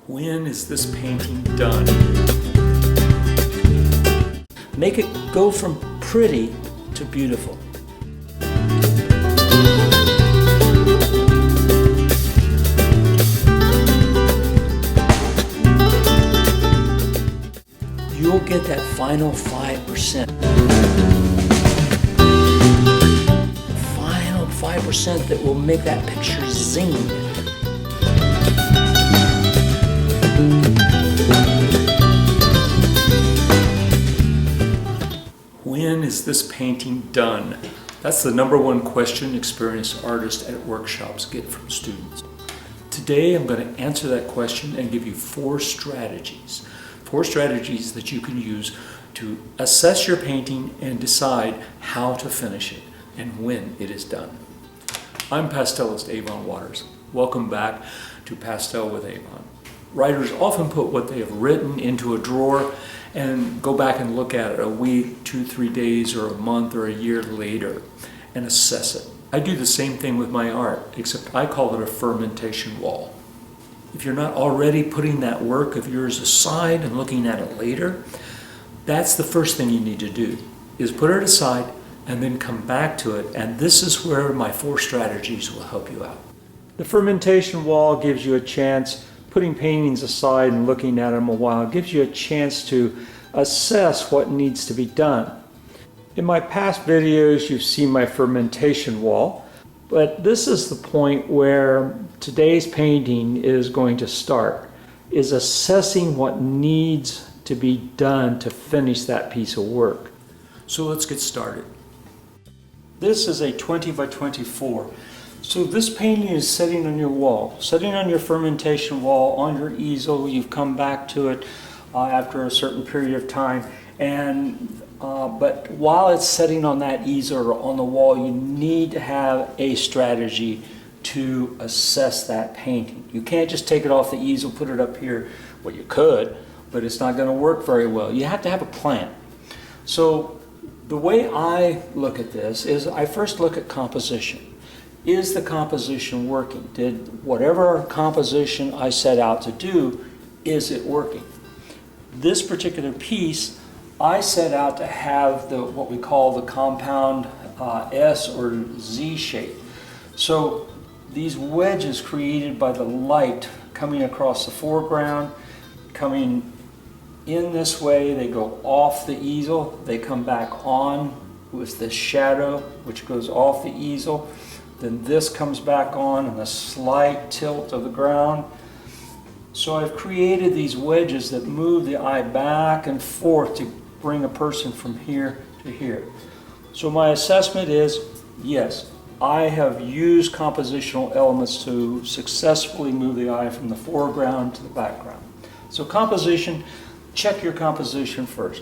When is this painting done? Make it go from pretty to beautiful. You'll get that final 5%. Final 5% that will make that picture zing. When is this painting done? That's the #1 question experienced artists at workshops get from students. Today I'm going to answer that question and give you 4 strategies. 4 strategies that you can use to assess your painting and decide how to finish it and when it is done. I'm pastelist Avon Waters. Welcome back to Pastel with Avon. Writers often put what they have written into a drawer and go back and look at it a week, 2-3 days, or a month, or a year later and assess it. I do the same thing with my art, except I call it a fermentation wall. If you're not already putting that work of yours aside and looking at it later, that's the first thing you need to do, is put it aside and then come back to it. And this is where my 4 strategies will help you out. The fermentation wall gives you a chance, putting paintings aside and looking at them a while, gives you a chance to assess what needs to be done. In my past videos, you've seen my fermentation wall, but this is the point where today's painting is going to start, is assessing what needs to be done to finish that piece of work. So let's get started. This is a 20 by 24. So this painting is sitting on your wall, sitting on your fermentation wall, on your easel. You've come back to it after a certain period of time, but while it's sitting on that easel or on the wall, you need to have a strategy to assess that painting. You can't just take it off the easel, put it up here. Well, you could, but it's not going to work very well. You have to have a plan. So the way I look at this is I first look at composition. Is the composition working? Did whatever composition I set out to do, is it working? This particular piece, I set out to have what we call the compound S or Z shape. So these wedges created by the light coming across the foreground, coming in this way, they go off the easel, they come back on with this shadow which goes off the easel. Then this comes back on and a slight tilt of the ground. So I've created these wedges that move the eye back and forth to bring a person from here to here. So my assessment is, yes, I have used compositional elements to successfully move the eye from the foreground to the background. So composition, check your composition first.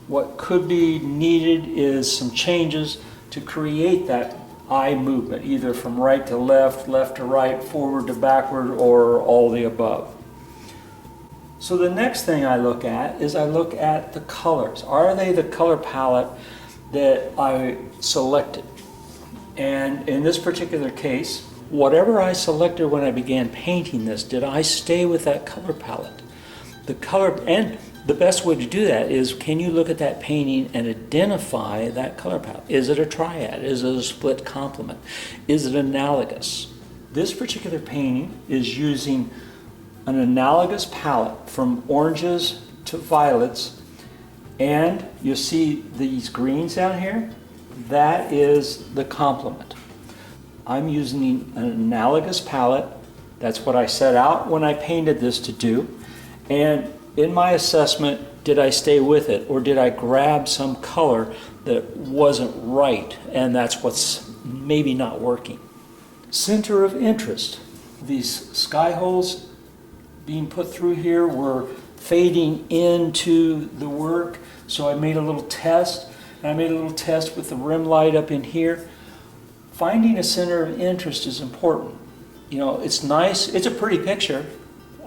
What could be needed is some changes to create that eye movement, either from right to left, left to right, forward to backward, or all the above. So the next thing I look at is I look at the colors. Are they the color palette that I selected? And in this particular case, whatever I selected when I began painting this, did I stay with that color palette? The color, and the best way to do that is, can you look at that painting and identify that color palette? Is it a triad? Is it a split complement? Is it analogous? This particular painting is using an analogous palette from oranges to violets, and you see these greens down here? That is the complement. I'm using an analogous palette. That's what I set out when I painted this to do. And in my assessment, did I stay with it, or did I grab some color that wasn't right, and that's what's maybe not working? Center of interest. These sky holes being put through here were fading into the work, so I made a little test, and I made a little test with the rim light up in here. Finding a center of interest is important. You know, it's nice, it's a pretty picture,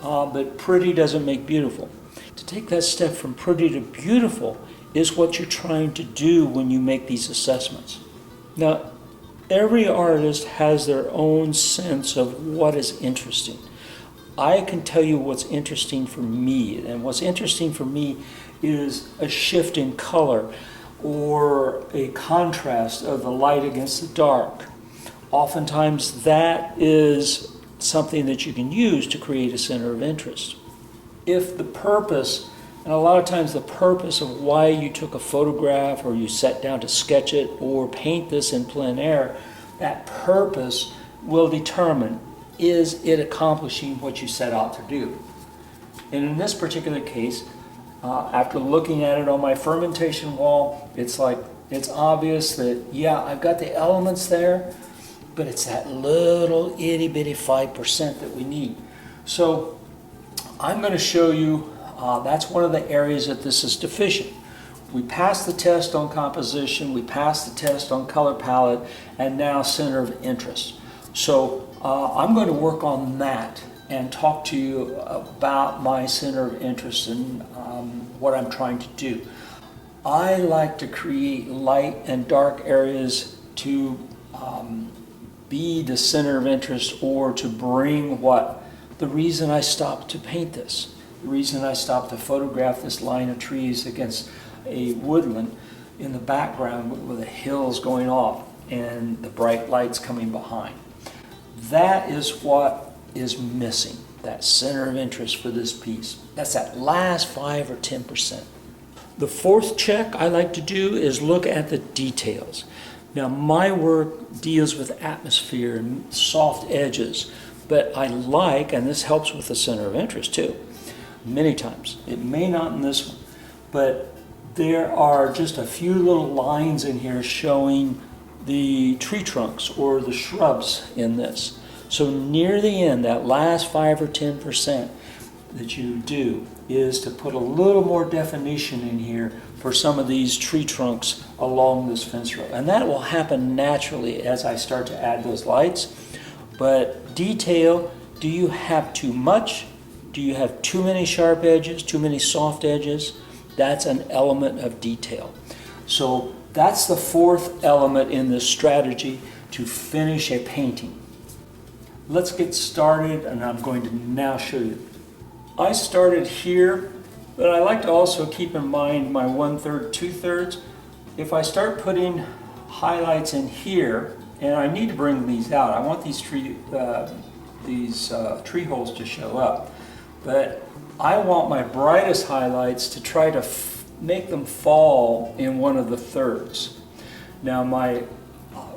but pretty doesn't make beautiful. To take that step from pretty to beautiful is what you're trying to do when you make these assessments. Now, every artist has their own sense of what is interesting. I can tell you what's interesting for me. And what's interesting for me is a shift in color or a contrast of the light against the dark. Oftentimes that is something that you can use to create a center of interest. If the purpose, and a lot of times the purpose of why you took a photograph or you sat down to sketch it or paint this in plein air, that purpose will determine, is it accomplishing what you set out to do? And in this particular case, after looking at it on my fermentation wall, it's obvious that, yeah, I've got the elements there, but it's that little itty bitty 5% that we need. So I'm going to show you, that's one of the areas that this is deficient. We passed the test on composition, we passed the test on color palette, and now center of interest. So I'm going to work on that and talk to you about my center of interest and what I'm trying to do. I like to create light and dark areas to be the center of interest, or to bring the reason I stopped to paint this, the reason I stopped to photograph this line of trees against a woodland in the background with the hills going off and the bright lights coming behind. That is what is missing, that center of interest for this piece. That's that last 5 or 10%. The fourth check I like to do is look at the details. Now my work deals with atmosphere and soft edges, but I like, and this helps with the center of interest too, many times. It may not in this one, but there are just a few little lines in here showing the tree trunks or the shrubs in this. So near the end, that last 5 or 10% that you do is to put a little more definition in here for some of these tree trunks along this fence row. And that will happen naturally as I start to add those lights. But detail, do you have too much? Do you have too many sharp edges, too many soft edges? That's an element of detail. So that's the fourth element in this strategy to finish a painting. Let's get started, and I'm going to now show you. I started here, but I like to also keep in mind my 1/3, 2/3. If I start putting highlights in here, and I need to bring these out, I want these tree holes to show up, but I want my brightest highlights to try to make them fall in one of the thirds. Now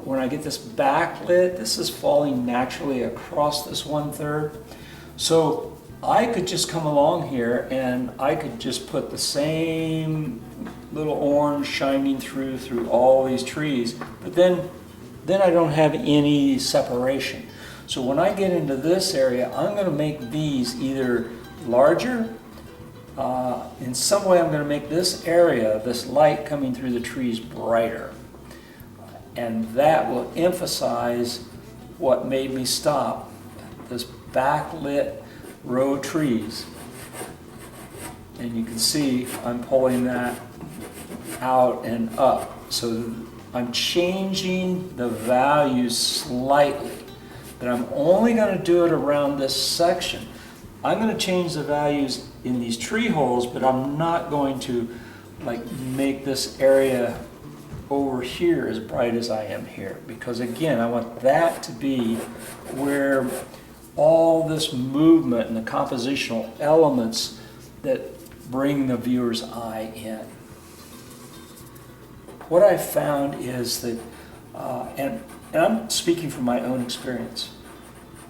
when I get this backlit, this is falling naturally across this 1/3. So I could just come along here and I could just put the same little orange shining through all these trees, but then I don't have any separation. So when I get into this area, I'm going to make these either larger, in some way I'm going to make this area, this light coming through the trees, brighter. And that will emphasize what made me stop, this backlit row of trees. And you can see I'm pulling that out and up. So I'm changing the values slightly, but I'm only going to do it around this section. I'm going to change the values in these tree holes, but I'm not going to make this area over here as bright as I am here, because again, I want that to be where all this movement and the compositional elements that bring the viewer's eye in. What I found is that, and I'm speaking from my own experience,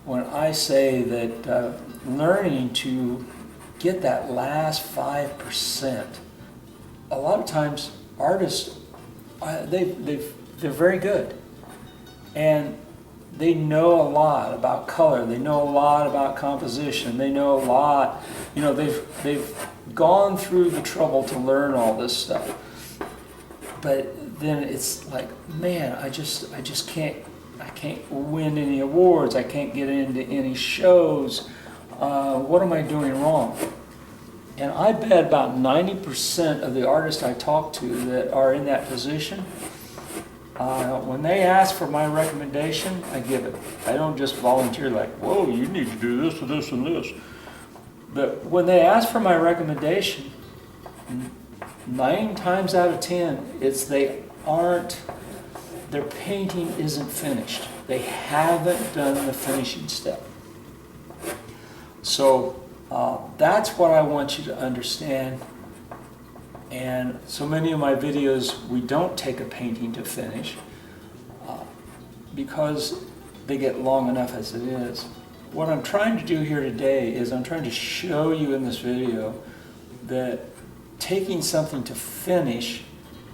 when I say that learning to get that last 5%, a lot of times artists, they're very good, and they know a lot about color, they know a lot about composition, they know a lot, they've gone through the trouble to learn all this stuff. But then it's like, man, I just can't win any awards, I can't get into any shows, what am I doing wrong? And I bet about 90% of the artists I talk to that are in that position, When they ask for my recommendation, I give it. I don't just volunteer like, whoa, you need to do this and this and this. But when they ask for my recommendation, 9 times out of 10, their painting isn't finished. They haven't done the finishing step. So that's what I want you to understand. And so many of my videos, we don't take a painting to finish because they get long enough as it is. What I'm trying to do here today is I'm trying to show you in this video that taking something to finish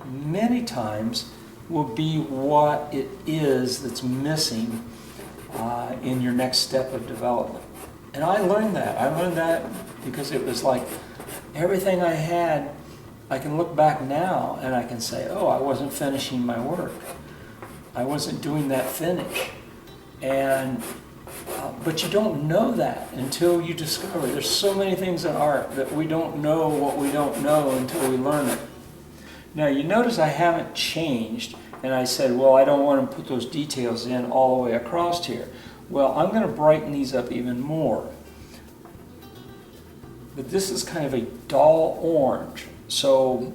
many times will be what it is that's missing in your next step of development. And I learned that. I learned that because it was like everything I had, I can look back now and I can say, oh, I wasn't finishing my work. I wasn't doing that finish. And but you don't know that until you discover. There's so many things in art that we don't know what we don't know until we learn it. Now you notice I haven't changed, and I said, well, I don't want to put those details in all the way across here. Well, I'm going to brighten these up even more. But this is kind of a dull orange. So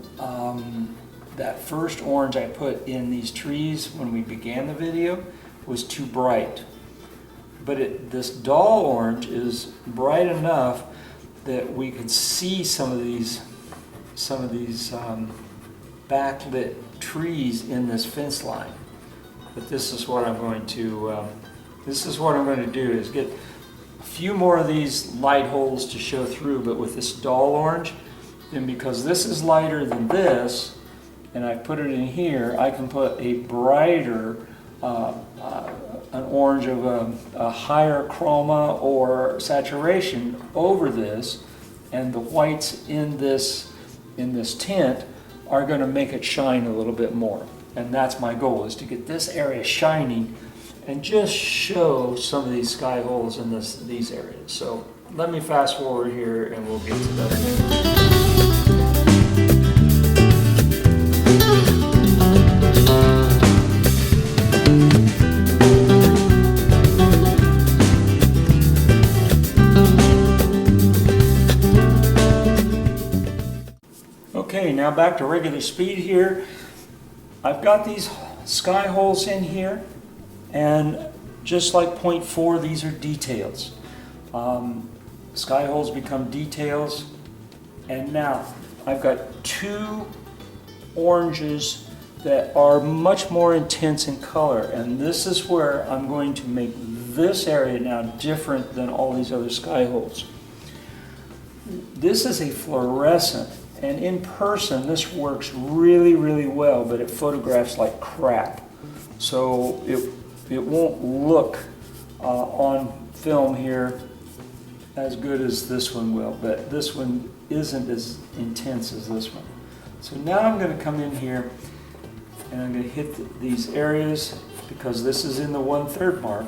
that first orange I put in these trees when we began the video was too bright. But this dull orange is bright enough that we can see some of these backlit trees in this fence line. But this is what I'm going to do is get a few more of these light holes to show through, but with this dull orange. And because this is lighter than this, and I put it in here, I can put a brighter, an orange of a higher chroma or saturation over this, and the whites in this tint are going to make it shine a little bit more. And that's my goal, is to get this area shining and just show some of these sky holes in these areas. So let me fast forward here and we'll get to that. Okay, now back to regular speed here. I've got these sky holes in here, and just like point 4, these are details. Sky holes become details, and now I've got 2 oranges that are much more intense in color, and this is where I'm going to make this area now different than all these other sky holes. This is a fluorescent, and in person this works really, really well, but it photographs like crap. So it won't look on film here as good as this one will, but this one isn't as intense as this one. So now I'm going to come in here and I'm going to hit these areas because this is in the 1/3 mark.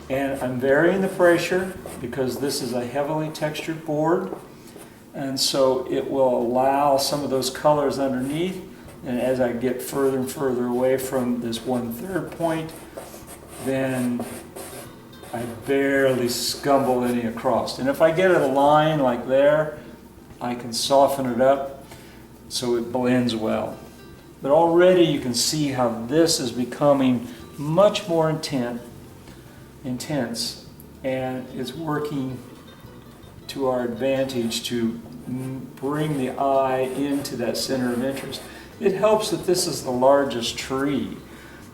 And I'm varying the pressure because this is a heavily textured board, and so it will allow some of those colors underneath. And as I get further and further away from this 1/3 point, then I barely scumble any across. And if I get a line like there, I can soften it up so it blends well. But already you can see how this is becoming much more intense, and it's working to our advantage to bring the eye into that center of interest. It helps that this is the largest tree,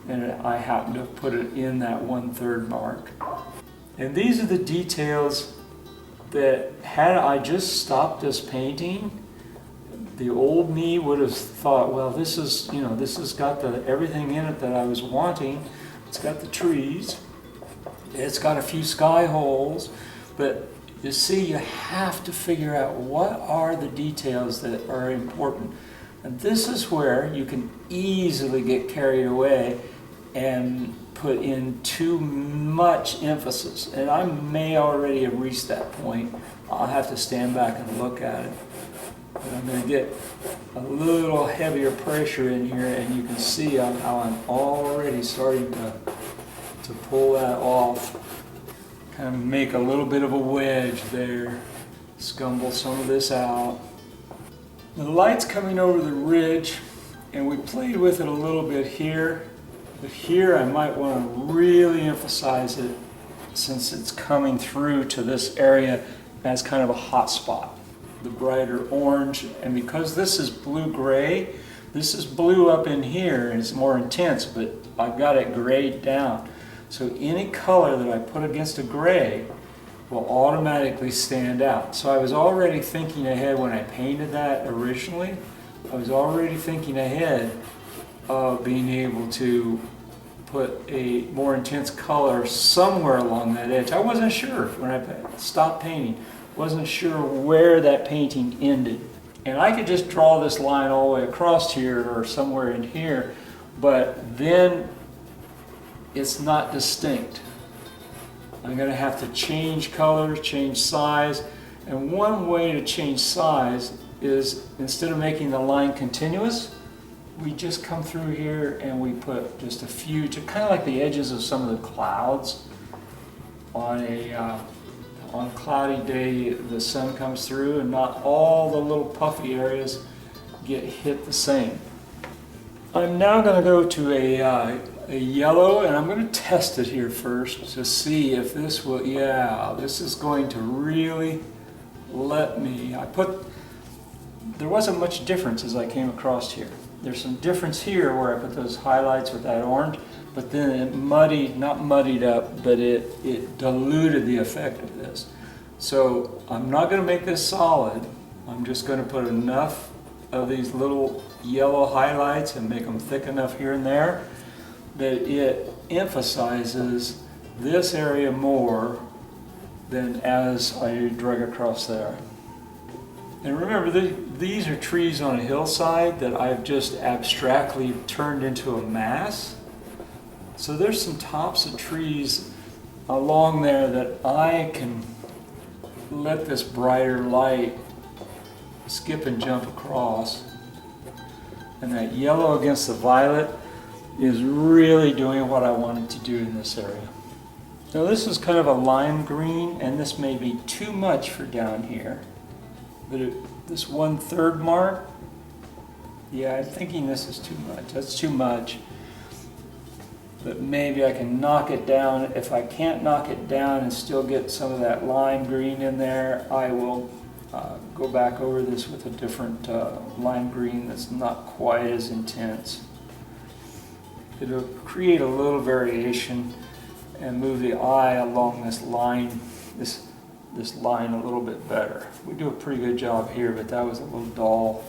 and I happen to have put it in that 1/3 mark. And these are the details that, had I just stopped this painting, the old me would have thought, well, this is, this has got everything in it that I was wanting. It's got the trees, it's got a few sky holes, but you see, you have to figure out what are the details that are important. And this is where you can easily get carried away and put in too much emphasis. And I may already have reached that point. I'll have to stand back and look at it. But I'm going to get a little heavier pressure in here, and you can see how I'm already starting to pull that off. Kind of make a little bit of a wedge there. Scumble some of this out. The light's coming over the ridge, and we played with it a little bit here. But here I might want to really emphasize it since it's coming through to this area as kind of a hot spot. The brighter orange, and because this is blue-gray, this is blue up in here and it's more intense, but I've got it grayed down. So any color that I put against a gray will automatically stand out. So I was already thinking ahead when I painted that originally. I was already thinking ahead of being able to put a more intense color somewhere along that edge. I wasn't sure when I stopped painting, wasn't sure where that painting ended. And I could just draw this line all the way across here or somewhere in here, but then it's not distinct. I'm going to have to change colors, change size, and one way to change size is instead of making the line continuous, we just come through here and we put just a few, to kind of like the edges of some of the clouds. On a cloudy day, the sun comes through and not all the little puffy areas get hit the same. I'm now going to go to a yellow, and I'm going to test it here first to see if this will, this is going to really let me, there wasn't much difference as I came across here. There's some difference here where I put those highlights with that orange, but then it not muddied up, but it diluted the effect of this. So I'm not going to make this solid. I'm just going to put enough of these little yellow highlights and make them thick enough here and there that it emphasizes this area more than as I drag across there. And remember, these are trees on a hillside that I've just abstractly turned into a mass. So there's some tops of trees along there that I can let this brighter light skip and jump across. And that yellow against the violet is really doing what I wanted to do in this area. Now this is kind of a lime green, and this may be too much for down here. But this 1/3 mark, yeah, I'm thinking this is too much. That's too much. But maybe I can knock it down. If I can't knock it down and still get some of that lime green in there, I will go back over this with a different lime green that's not quite as intense. It'll create a little variation and move the eye along this line, this line a little bit better. We do a pretty good job here, but that was a little dull,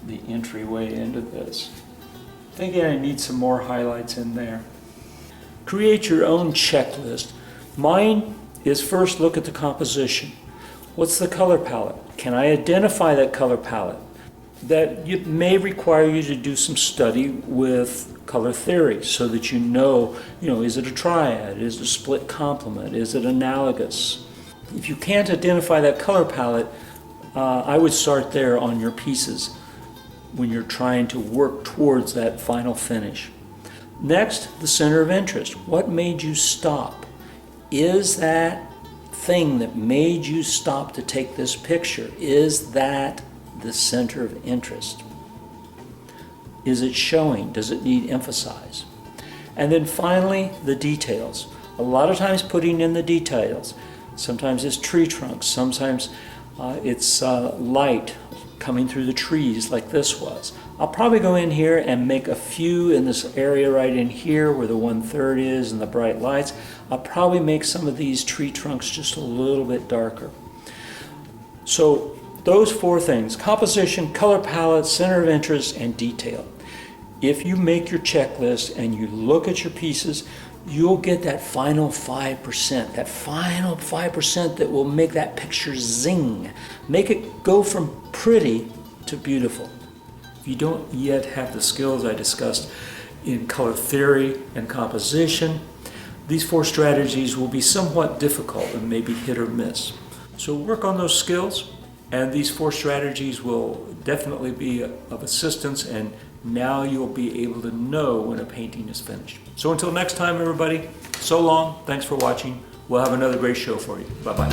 the entryway into this. Thinking I need some more highlights in there. Create your own checklist. Mine is first look at the composition. What's the color palette? Can I identify that color palette? That may require you to do some study with color theory so that you know, is it a triad? Is it a split complement? Is it analogous? If you can't identify that color palette, I would start there on your pieces when you're trying to work towards that final finish. Next, the center of interest. What made you stop? Is that thing that made you stop to take this picture, is that the center of interest? Is it showing? Does it need emphasize? And then finally, the details. A lot of times putting in the details. Sometimes it's tree trunks, sometimes it's light coming through the trees like this was. I'll probably go in here and make a few in this area right in here where the 1/3 is and the bright lights. I'll probably make some of these tree trunks just a little bit darker. So those 4 things: composition, color palette, center of interest, and detail. If you make your checklist and you look at your pieces, you'll get that final 5%, that will make that picture zing. Make it go from pretty to beautiful. If you don't yet have the skills I discussed in color theory and composition, these 4 strategies will be somewhat difficult and maybe hit or miss. So work on those skills, And these 4 strategies will definitely be of assistance, and now you'll be able to know when a painting is finished. So until next time, everybody, so long. Thanks for watching. We'll have another great show for you. Bye-bye.